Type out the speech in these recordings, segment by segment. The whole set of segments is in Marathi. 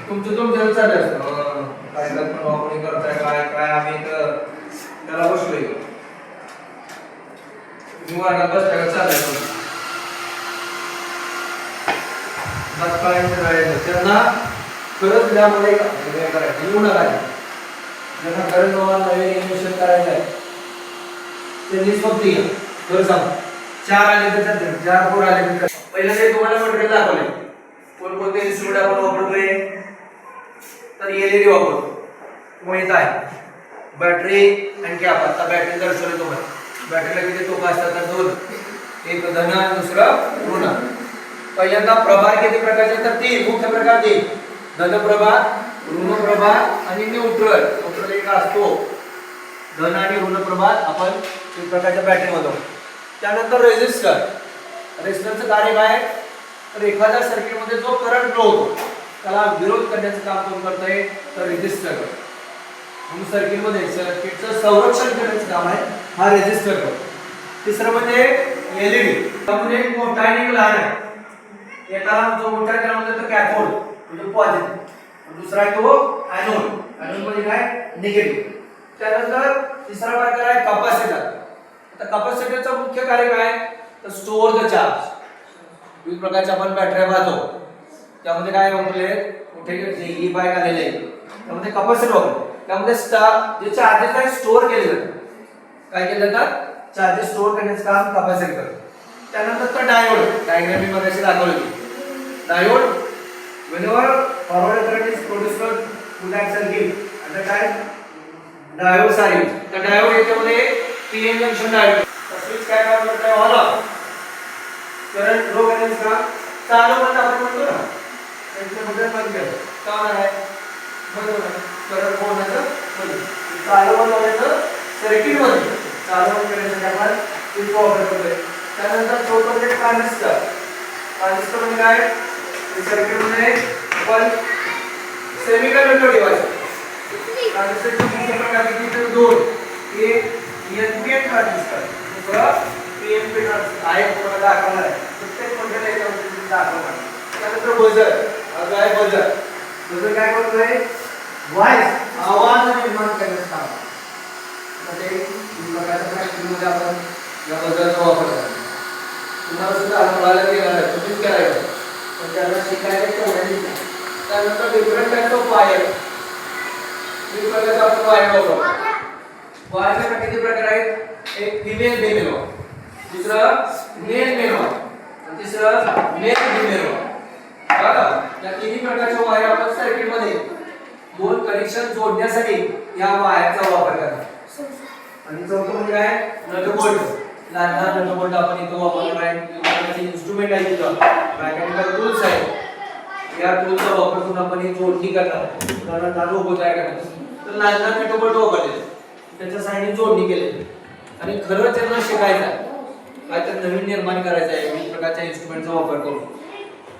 तुमचं तुमचं चालू असतं काय पण वापरून करताय काय काय आम्ही त्याला बसलोय तुम्ही वर्गात बसल्या चालू त्यांना खरंच त्यामध्ये करायचं येऊ नका ज्यांना खरंच नवीन इन्व्हेस्टमेंट करायचं आहे त्यांनी स्वप्न घ्या खरं सांग 4 आले तर चालते 4 4 आले तर पहिलं ते तुम्हाला मटेरियल दाखवले कोणकोणते इन्स्ट्रुमेंट आपण वापरतोय तर एलईडी वापरतो माहित आहे बॅटरी आणि कॅप आता बॅटरी दर्शवले तुम्हाला बॅटरीला किती टोकं असतात तर 2 एक धन आणि दुसरं ऋण पहिल्यांदा प्रभार किती प्रकारचे तर 3 मुख्य प्रकार 3 धन प्रभार ऋण प्रभार आणि न्यूट्रल एक असतो धन आणि ऋण प्रभार आपण एक प्रकारच्या बॅटरी मध्ये त्यानंतर रेझिस्टरचं कार्य काय तर एखाद्या सर्किट मध्ये जो करंट फ्लो होतो त्याला विरोध करण्याचं काम कोण करतंय तर रेझिस्टर म्हणून सर्किट मध्ये सर्किटचं संरक्षण करण्याचं काम आहे हा रेझिस्टर करतो तिसरं म्हणजे एलईडी त्यामध्ये एक मोठा आणि एक लहान आहे एकाला जो मोठा आहे त्याला म्हणतात कॅथोड म्हणजे पॉझिटिव्ह दुसरा आहे तो ॲनोड म्हणजे काय निगेटिव्ह त्यानंतर तिसरा प्रकार आहे कॅपॅसिटर आता कॅपॅसिटरचं मुख्य कार्य काय तर स्टोअर द चार्ज विविध प्रकारच्या आपण बॅटऱ्या पाहतो त्यामध्ये काय वापरले मोठे ई बाईक आलेले त्यामध्ये कॅपॅसिटर वापरले त्यामध्ये जे चार्जेस आहे स्टोअर केले जातात काय केले जातात चार्जेस स्टोअर करण्याचं काम कॅपॅसिटर करतो त्यानंतर डायोड डायग्राम मी मगाशी दाखवली diode whenever forward current is produced through that circuit at the time diodes are used तर डायोड याच्यामध्ये पीएन जंक्शन डायोड स्विच काय काम करत आहे ऑन ऑफ करंट फ्लो करण्याचं काम चालू बंद आपण म्हणतो ना त्याचे बटन बंद केलं का होणार आहे बंद होणार करंट फ्लो होण्याचं बंद चालू बंद होण्याचं सर्किट मध्ये चालू बंद करण्यासाठी आपण स्विच वापर करतोय त्यानंतर छोटे ट्रान्झिस्टर म्हणजे काय सर्किट मध्ये आपण सेमीकंडक्टर डिव्हाइस ट्रान्झिस्टरचे मुख्य प्रकार किती 2 एक एनपीएन ट्रान्झिस्टर दुसरा पीएनपी ट्रान्झिस्टर आहे तुम्हाला दाखवणार आहे प्रत्येक मॉडेल याच्यामध्ये दाखवणार त्यानंतर बजर आहे बजर काय करतोय व्हॉइस आवाज निर्माण करण्याचं काम म्हणजे या प्रकारच्या प्रॅक्टिकलमध्ये आपण या बजरचा वापर करतो तुम्हाला सुद्धा अनुभवायला येणार आहे तुम्हीच करायचं पण त्याला शिकायला तेवढं त्यानंतर डिफरंट टाइप्स ऑफ वायर विविध प्रकारचे आपण वायर वापरतो वायरचे किती प्रकार आहेत एक फीमेल मेल दुसरा मेल मेल आणि तिसरा मेल फीमेल बघा या तिन्ही प्रकारच्या वायर आपण सर्किट मध्ये दोन कनेक्शन जोडण्यासाठी या वायरचा वापर करतो आणि चौथं म्हणजे काय नट बोल्ट लहान नट बोल्ट आपण इथे वापरतो आहे इन्स्ट्रुमेंट आहे इथं मेकॅनिकल टूल्स आहेत या टूलचा वापर करून आपण ही जोडणी करणार उदाहरणार्थ नानो होत आहे करणार तर लहान नट बोल्ट वापरले त्याच्या साइडने जोडणी केली आणि खरं त्यांना शिकायचं आहे काय तर नवीन निर्माण करायचं आहे विविध प्रकारच्या इन्स्ट्रुमेंटचा वापर करून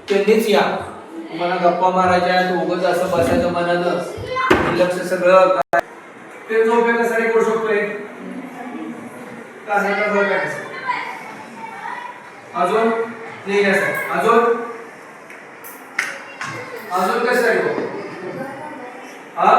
त्यांनीच या तुम्हाला गप्पा मारायच्या उगाच असं बसायचं मनानं लक्ष सगळं ते जो उपयोग कसा करू शकतोय कानाचा बळ काय अजून क्लिअर आहे अजून कसं आहे हा